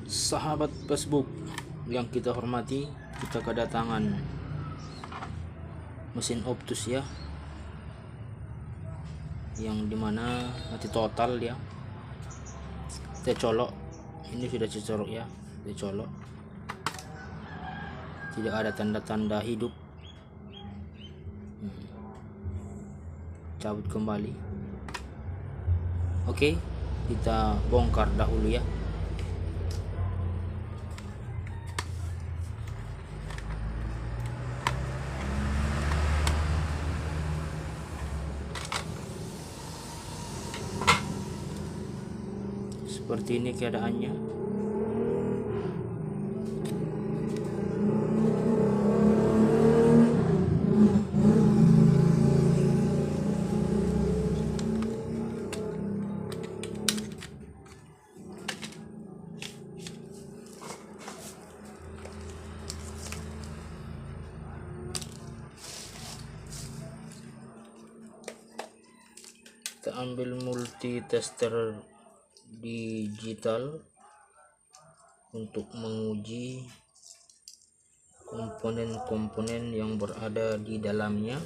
Sahabat Facebook yang kita hormati, kita kedatangan mesin Optus ya, yang dimana mati total ya. Kita colok, ini sudah dicolok ya, kita colok, tidak ada tanda-tanda hidup. Cabut kembali. Oke, kita bongkar dahulu ya. Seperti ini keadaannya. Kita ambil multi tester digital untuk menguji komponen-komponen yang berada di dalamnya.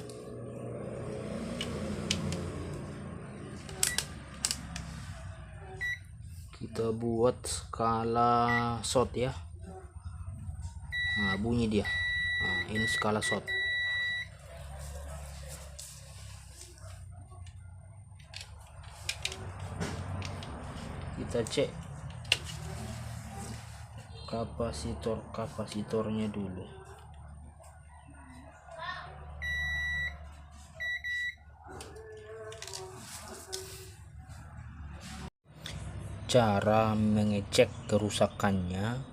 Kita buat skala shot ya. Nah, bunyi dia. Nah, ini skala shot. Kita cek kapasitornya dulu. Cara mengecek kerusakannya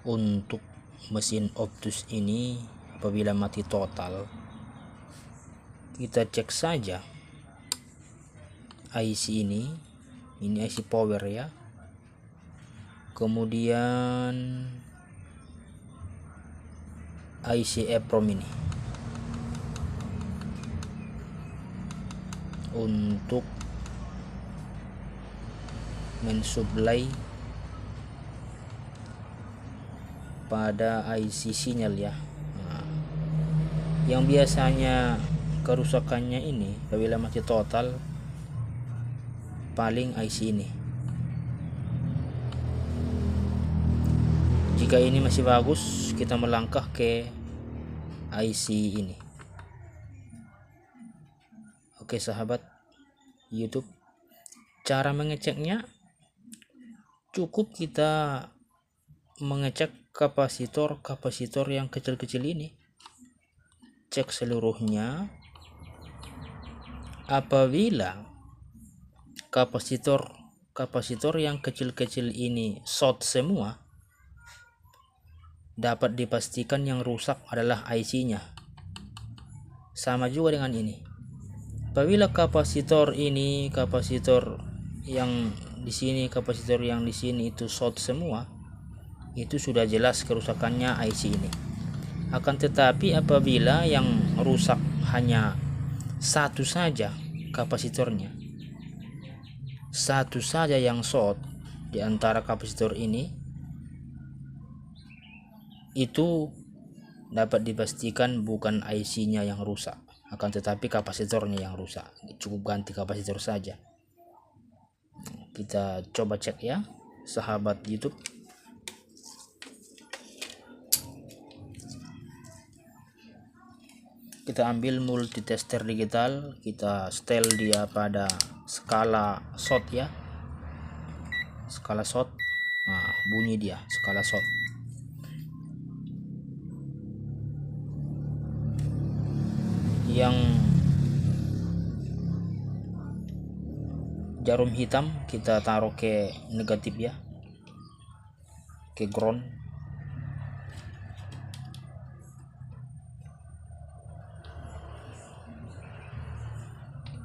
untuk mesin Optus ini apabila mati total, kita cek saja IC ini IC power ya, kemudian IC EPROM ini untuk mensuplai pada IC sinyal ya. Nah, yang biasanya kerusakannya ini apabila mati total paling IC ini. Jika ini masih bagus, kita melangkah ke IC ini. Oke sahabat YouTube, cara mengeceknya cukup kita mengecek kapasitor yang kecil-kecil ini, cek seluruhnya. Apabila kapasitor yang kecil-kecil ini short semua, dapat dipastikan yang rusak adalah IC-nya. Sama juga dengan ini. Apabila kapasitor yang di sini, kapasitor yang di sini itu short semua, itu sudah jelas kerusakannya IC ini. Akan tetapi apabila yang rusak hanya satu saja kapasitornya, satu saja yang short di antara kapasitor ini, itu dapat dipastikan bukan IC-nya yang rusak, akan tetapi kapasitornya yang rusak. Cukup ganti kapasitor saja. Kita coba cek ya sahabat YouTube. Kita ambil multitester digital, kita setel dia pada skala shot ya, skala shot. Nah, bunyi dia skala shot. Yang jarum hitam kita taruh ke negatif ya, ke ground.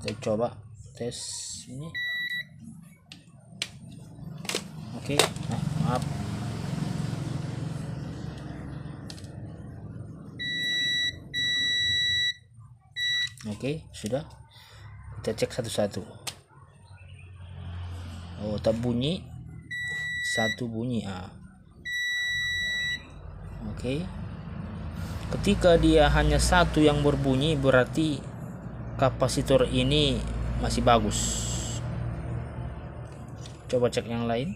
Kita coba tes ini. Oke, maaf. Oke, sudah. Kita cek satu-satu. Oh, tak bunyi satu bunyi. Oke. Ketika dia hanya satu yang berbunyi, berarti kapasitor ini masih bagus. Coba cek yang lain.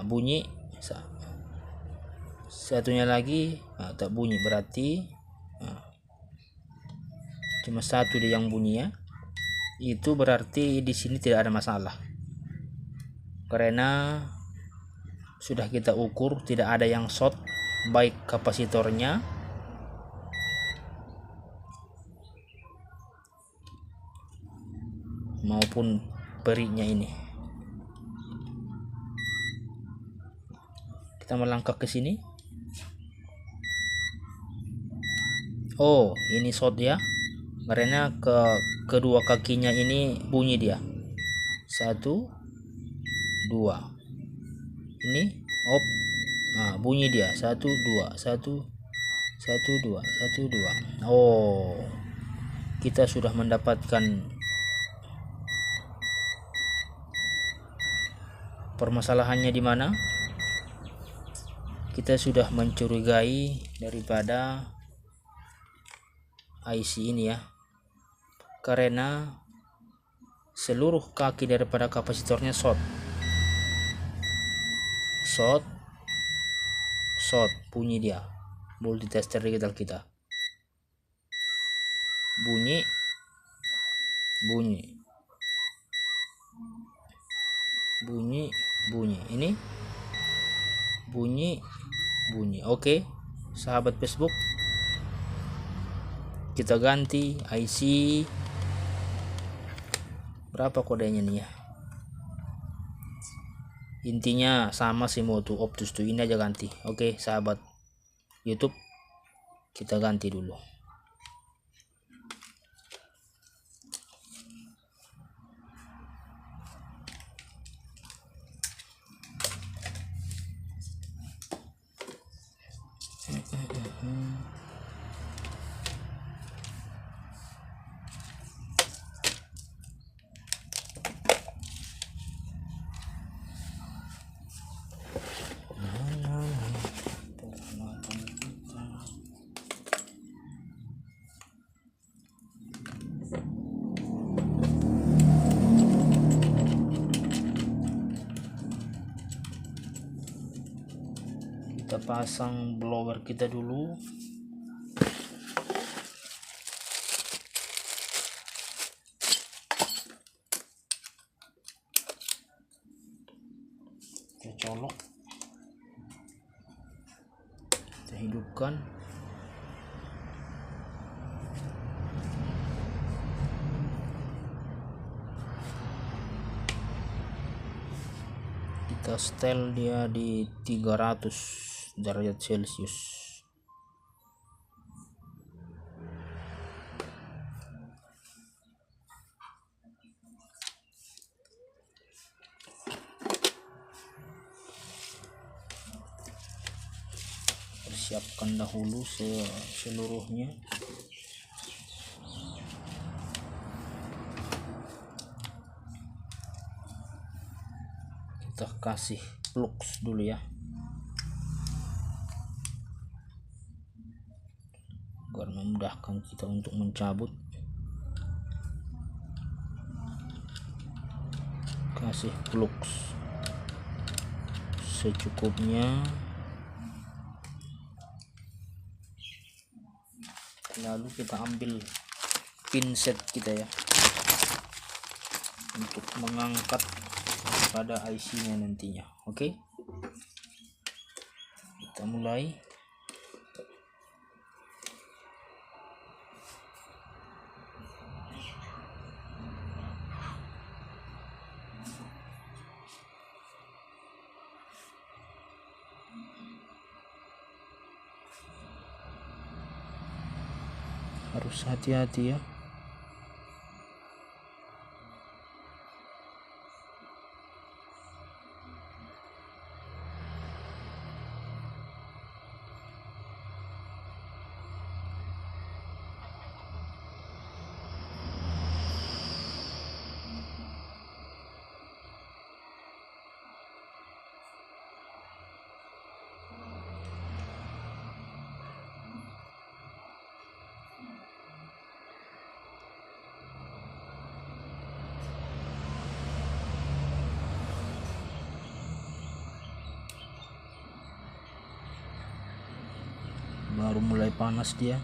Bunyi satunya lagi, tak bunyi, berarti cuma satu dia yang bunyi ya. Itu berarti di sini tidak ada masalah, karena sudah kita ukur tidak ada yang short, baik kapasitornya maupun perinya ini. Kita melangkah ke sini. Oh, ini short ya, karena kedua kakinya ini bunyi dia. 1 2 ini op, bunyi dia 1 2 1 1 2 1 2. Oh, kita sudah mendapatkan permasalahannya di mana. Kita sudah mencurigai daripada IC ini ya, karena seluruh kaki daripada kapasitornya short, bunyi dia. Multitester digital kita bunyi ini bunyi. Oke, sahabat Facebook, kita ganti IC berapa kodenya nih ya. Intinya sama sih, Moto Optus tuh, ini aja ganti. Oke, sahabat YouTube, kita ganti dulu. Kita pasang blower kita dulu. Kita colok, kita hidupkan. Kita setel dia di 300 derajat Celcius. Persiapkan dahulu seluruhnya. Kita kasih flux dulu ya, agar memudahkan kita untuk mencabut. Kasih flux secukupnya, lalu kita ambil pinset kita ya untuk mengangkat pada IC-nya nantinya. Oke, kita mulai. Harus hati-hati ya. baru mulai panas dia.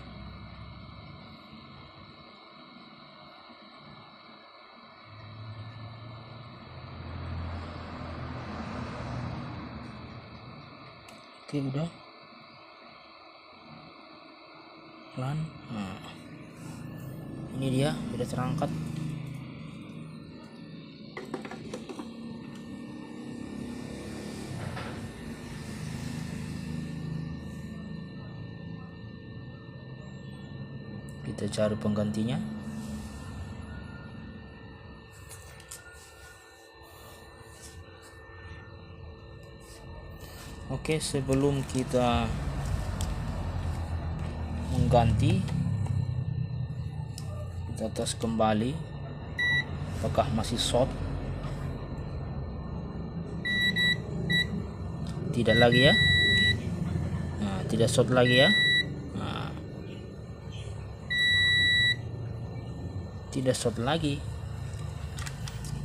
Oke, udah pelan. Nah, ini dia udah terangkat. Kita cari penggantinya. Oke, sebelum kita mengganti, kita tes kembali apakah masih short. Tidak lagi ya. Nah, tidak short lagi ya. Nah, tidak short lagi.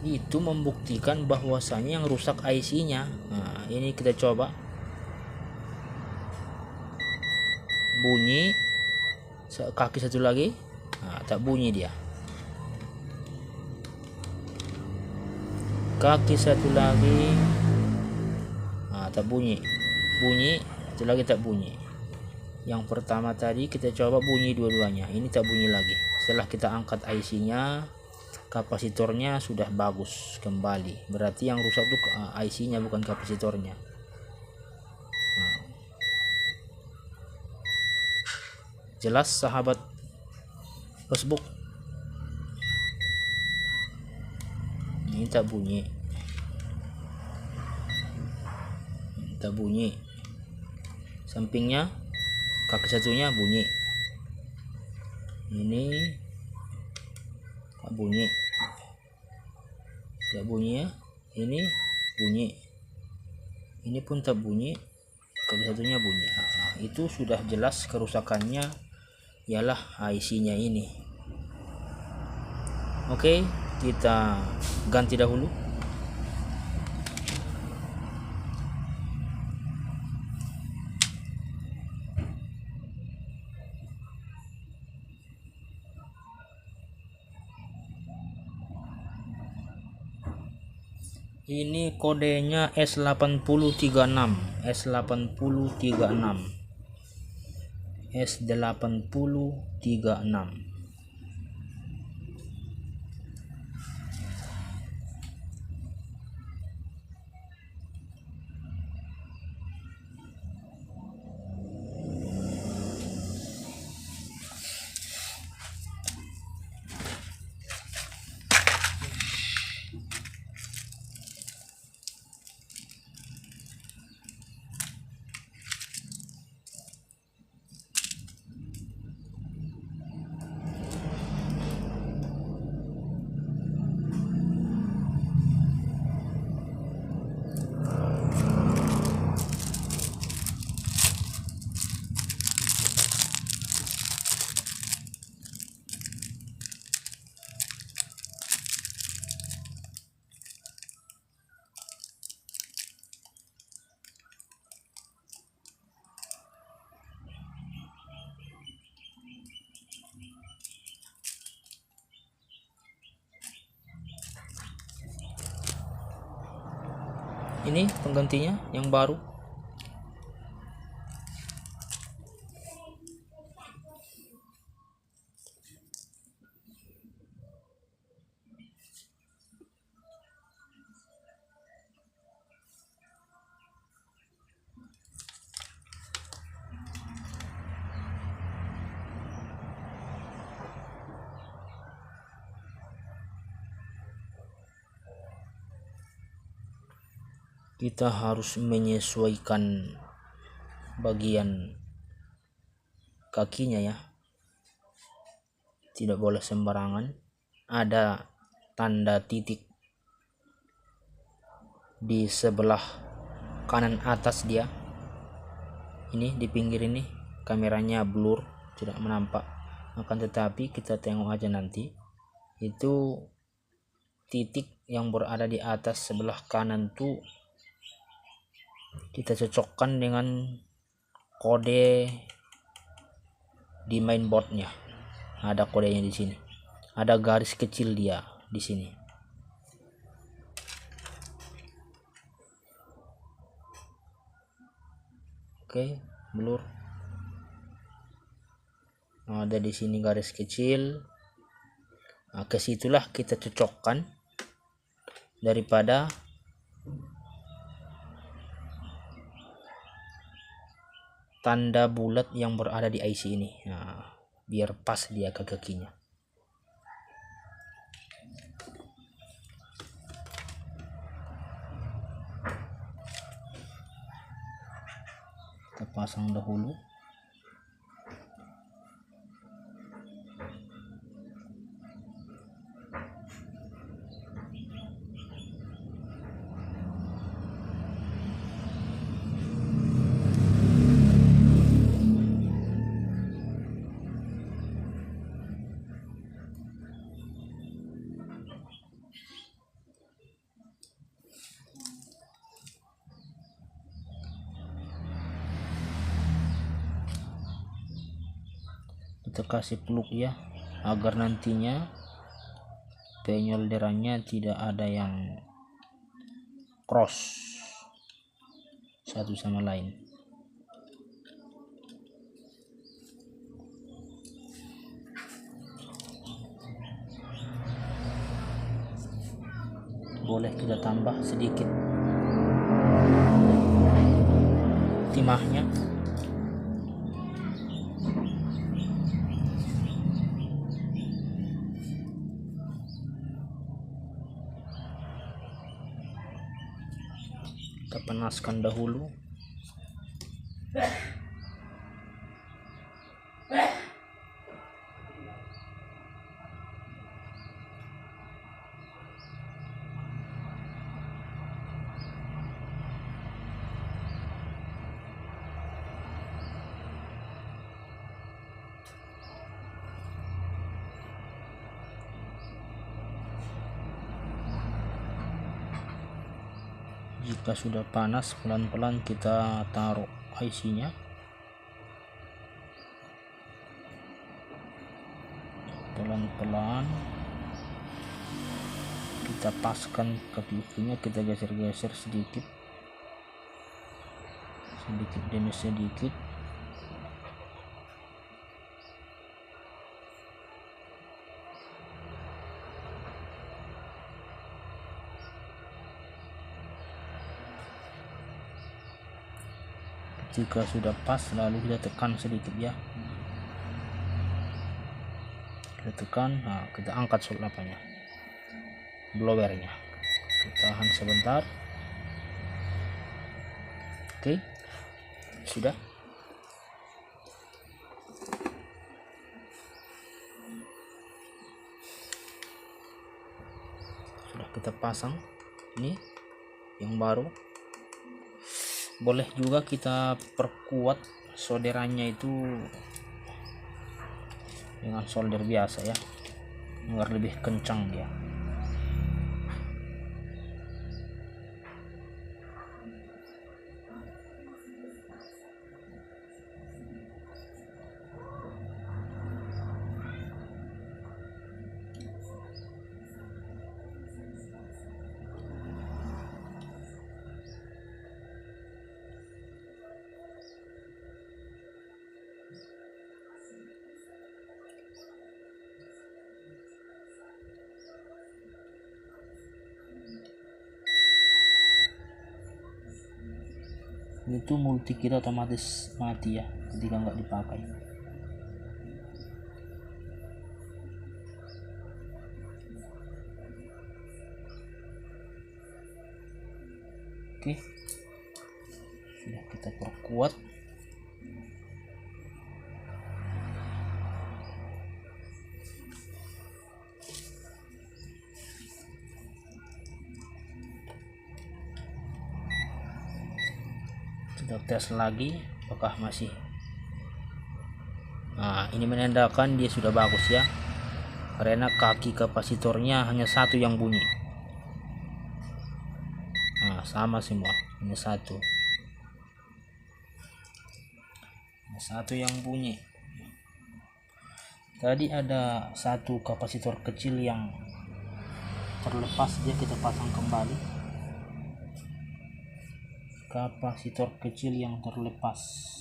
Itu membuktikan bahwasanya yang rusak IC-nya. Nah, ini kita coba. Bunyi kaki satu lagi. Nah, tak bunyi dia. Kaki satu lagi. Nah, tak bunyi. Bunyi satu lagi, tak bunyi. Yang pertama tadi kita coba bunyi dua-duanya. Ini tak bunyi lagi. Setelah kita angkat IC-nya, kapasitornya sudah bagus kembali. Berarti yang rusak itu IC-nya, bukan kapasitornya. Jelas sahabat Facebook. Ini tak bunyi. Tak bunyi. Sampingnya kaki satunya bunyi. Ini tak bunyi. Tak bunyi ya. Ini bunyi. Ini pun tak bunyi. Kaki satunya bunyi. Nah, itu sudah jelas kerusakannya ialah IC-nya ini. Oke, kita ganti dahulu. Ini kodenya S8036, S8036. Ini penggantinya yang baru. Kita harus menyesuaikan bagian kakinya ya, tidak boleh sembarangan. Ada tanda titik di sebelah kanan atas dia. Ini di pinggir ini kameranya blur, tidak menampak, akan tetapi kita tengok aja nanti. Itu titik yang berada di atas sebelah kanan tuh kita cocokkan dengan kode di mainboardnya. Ada kodenya di sini. Ada garis kecil dia di sini. Oke, blur. Ada di sini garis kecil. Nah, kesitulah kita cocokkan daripada tanda bulat yang berada di IC ini. Nah, biar pas dia ke kakinya. Kita pasang dahulu. Kita kasih plug ya, agar nantinya penyolderannya tidak ada yang cross satu sama lain. Boleh kita tambah sedikit timahnya. Kita panaskan dahulu. Jika sudah panas, pelan-pelan kita taruh IC-nya. Pelan-pelan kita paskan kaki-kakinya, kita geser-geser sedikit demi sedikit. Jika sudah pas, lalu kita tekan sedikit ya. Kita tekan, nah kita angkat apanya, blowernya. Kita tahan sebentar. Oke, sudah. Sudah kita pasang. Ini yang baru. Boleh juga kita perkuat solderannya itu dengan solder biasa ya, agar lebih kencang dia. Itu multi kita otomatis mati ya ketika nggak dipakai. Oke, sudah kita perkuat. Kita tes lagi apakah masih. Nah, ini menandakan dia sudah bagus ya, karena kaki kapasitornya hanya satu yang bunyi. Nah, sama semua, hanya satu yang bunyi. Tadi ada satu kapasitor kecil yang terlepas, dia kita pasang kembali. Kapasitor kecil yang terlepas.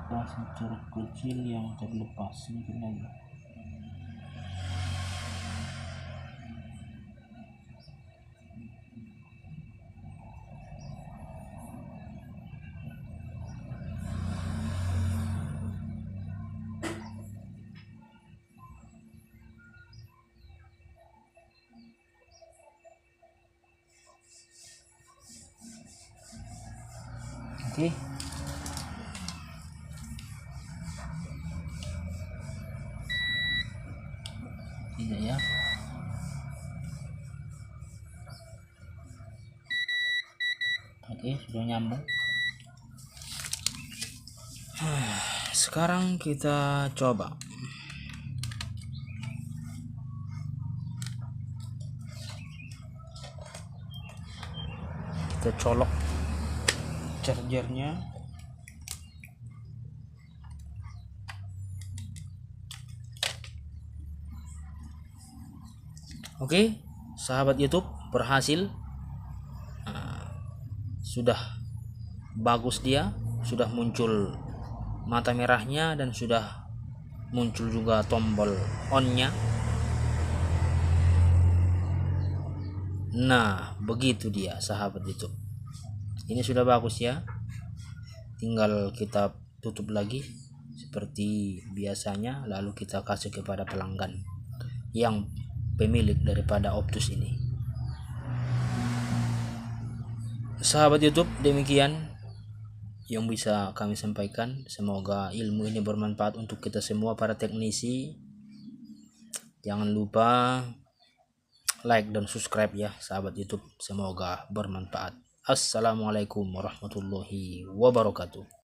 Kapasitor kecil yang terlepas sedikit lagi. Oke. Tidak ya. Oke, sudah nyambung. Sekarang kita coba. Kita colok chargernya. Oke, sahabat YouTube, berhasil. Sudah bagus, dia sudah muncul mata merahnya dan sudah muncul juga tombol on-nya. Nah, begitu dia sahabat YouTube. Ini sudah bagus ya. Tinggal kita tutup lagi seperti biasanya, lalu kita kasih kepada pelanggan yang pemilik daripada Optus ini. Sahabat YouTube, demikian yang bisa kami sampaikan. Semoga ilmu ini bermanfaat untuk kita semua para teknisi. Jangan lupa like dan subscribe ya sahabat YouTube. Semoga bermanfaat. Assalamualaikum warahmatullahi wabarakatuh.